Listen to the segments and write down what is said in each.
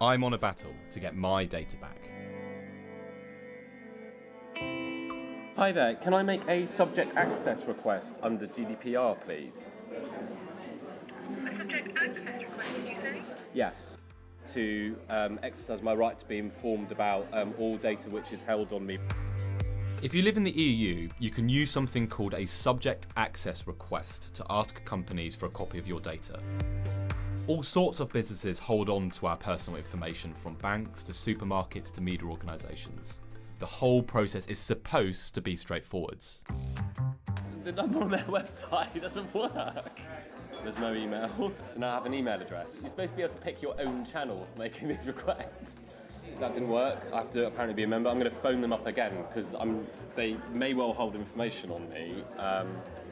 I'm on a battle to get my data back. Hi there, can I make a subject access request under GDPR, please? A subject access request, did you say? Yes, to exercise my right to be informed about all data which is held on me. If you live in the EU, you can use something called a subject access request to ask companies for a copy of your data. All sorts of businesses hold on to our personal information, from banks to supermarkets to media organisations. The whole process is supposed to be straightforward. The number on their website doesn't work. There's no email. So now I have an email address. You're supposed to be able to pick your own channel for making these requests. That didn't work. I have to apparently be a member. I'm going to phone them up again because they may well hold information on me.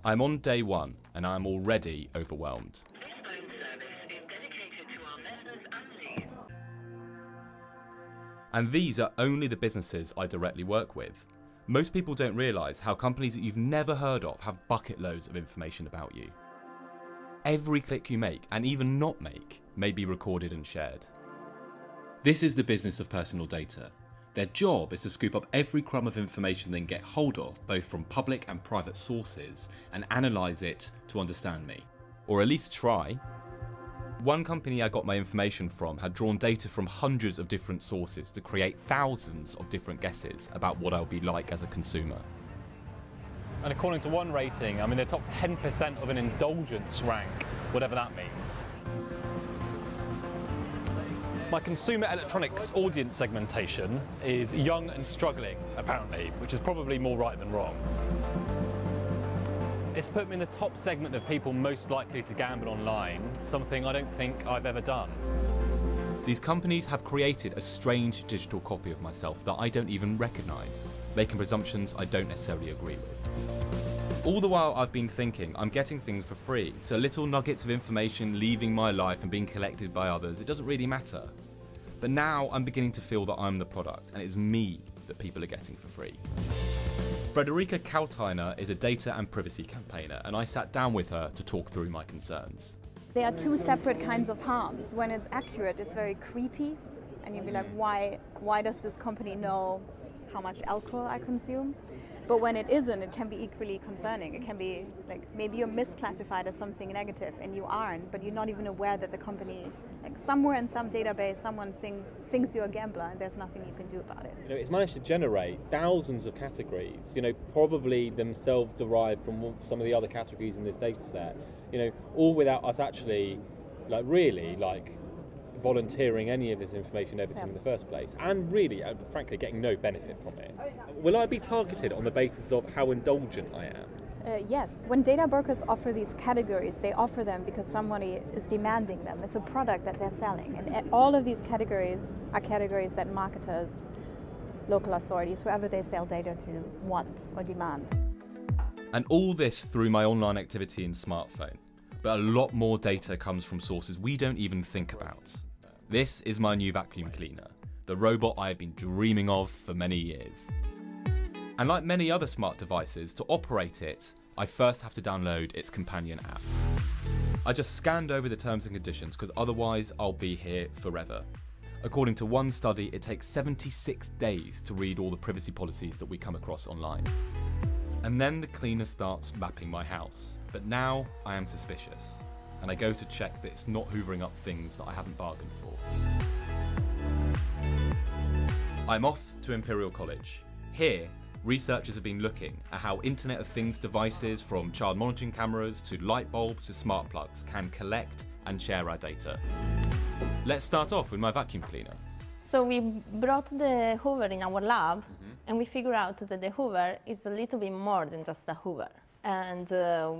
I'm on day one and I'm already overwhelmed. This phone service is dedicated to our members only. And these are only the businesses I directly work with. Most people don't realise how companies that you've never heard of have bucket loads of information about you. Every click you make, and even not make, may be recorded and shared. This is the business of personal data. Their job is to scoop up every crumb of information they can get hold of, both from public and private sources, and analyse it to understand me. Or at least try. One company I got my information from had drawn data from hundreds of different sources to create thousands of different guesses about what I'll be like as a consumer. And according to one rating, I'm in the top 10% of an indulgence rank, whatever that means. My consumer electronics audience segmentation is young and struggling, apparently, which is probably more right than wrong. It's put me in the top segment of people most likely to gamble online, something I don't think I've ever done. These companies have created a strange digital copy of myself that I don't even recognise, making presumptions I don't necessarily agree with. All the while I've been thinking I'm getting things for free, so little nuggets of information leaving my life and being collected by others, it doesn't really matter. But now I'm beginning to feel that I'm the product and it's me that people are getting for free. Frederica Kauteiner is a data and privacy campaigner, and I sat down with her to talk through my concerns. There are two separate kinds of harms. When it's accurate, it's very creepy, and you'd be like, why does this company know how much alcohol I consume? But when it isn't, it can be equally concerning. It can be like, maybe you're misclassified as something negative and you aren't, but you're not even aware that the company, like somewhere in some database, someone thinks you're a gambler and there's nothing you can do about it. It's managed to generate thousands of categories, probably themselves derived from some of the other categories in this data set, all without us actually, volunteering any of this information over to them in the first place, and really, frankly, getting no benefit from it. Will I be targeted on the basis of how indulgent I am? Yes. When data brokers offer these categories, they offer them because somebody is demanding them. It's a product that they're selling. And all of these categories are categories that marketers, local authorities, whoever they sell data to, want or demand. And all this through my online activity and smartphone. But a lot more data comes from sources we don't even think about. This is my new vacuum cleaner, the robot I have been dreaming of for many years. And like many other smart devices, to operate it, I first have to download its companion app. I just scanned over the terms and conditions because otherwise I'll be here forever. According to one study, it takes 76 days to read all the privacy policies that we come across online. And then the cleaner starts mapping my house. But now I am suspicious, and I go to check that it's not hoovering up things that I haven't bargained for. I'm off to Imperial College. Here, researchers have been looking at how Internet of Things devices, from child monitoring cameras to light bulbs to smart plugs, can collect and share our data. Let's start off with my vacuum cleaner. So we brought the Hoover in our lab, and we figured out that the Hoover is a little bit more than just a Hoover. And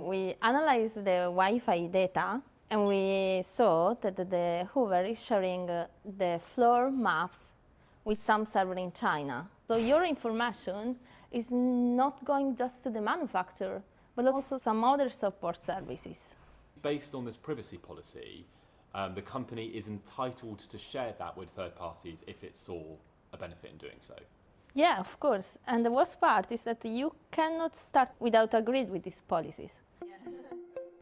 we analyzed the Wi-Fi data, and we saw that the Hoover is sharing the floor maps with some server in China. So your information is not going just to the manufacturer, but also some other support services. Based on this privacy policy, the company is entitled to share that with third parties if it saw a benefit in doing so. Yeah, of course. And the worst part is that you cannot start without agreeing with these policies.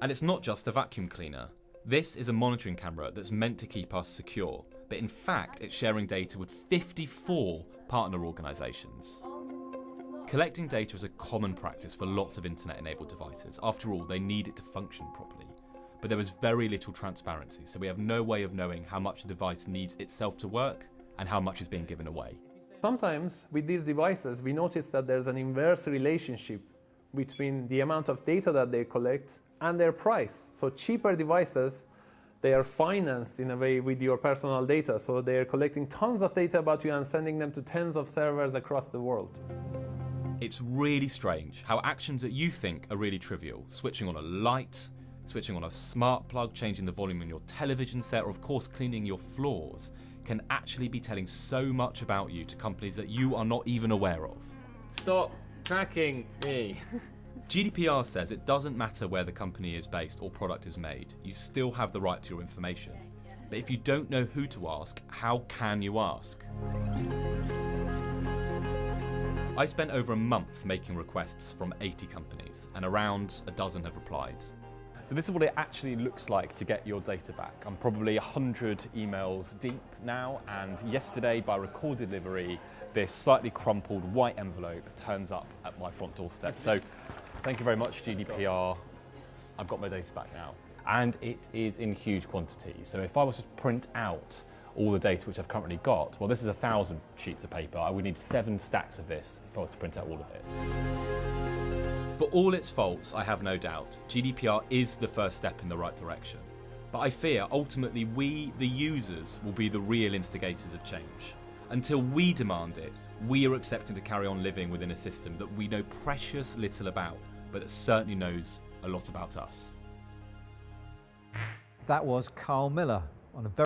And it's not just a vacuum cleaner. This is a monitoring camera that's meant to keep us secure. but in fact it's sharing data with 54 partner organisations. Collecting data is a common practice for lots of internet-enabled devices. After all, they need it to function properly. But there is very little transparency, so we have no way of knowing how much the device needs itself to work and how much is being given away. Sometimes with these devices, we notice that there's an inverse relationship between the amount of data that they collect and their price. So cheaper devices, they are financed in a way with your personal data. So they are collecting tons of data about you and sending them to tens of servers across the world. It's really strange how actions that you think are really trivial, switching on a light, switching on a smart plug, changing the volume on your television set, or of course cleaning your floors, can actually be telling so much about you to companies that you are not even aware of. Stop tracking me. GDPR says it doesn't matter where the company is based or product is made, you still have the right to your information. But if you don't know who to ask, how can you ask? I spent over a month making requests from 80 companies, and around a dozen have replied. So this is what it actually looks like to get your data back. I'm probably 100 emails deep now, and yesterday by recorded delivery, this slightly crumpled white envelope turns up at my front doorstep. So thank you very much, GDPR. I've got my data back now. And it is in huge quantities. So if I was to print out all the data which I've currently got, well, this is 1,000 sheets of paper. I would need 7 stacks of this if I was to print out all of it. For all its faults, I have no doubt, GDPR is the first step in the right direction. But I fear ultimately we, the users, will be the real instigators of change. Until we demand it, we are accepting to carry on living within a system that we know precious little about, but that certainly knows a lot about us. That was Carl Miller on a very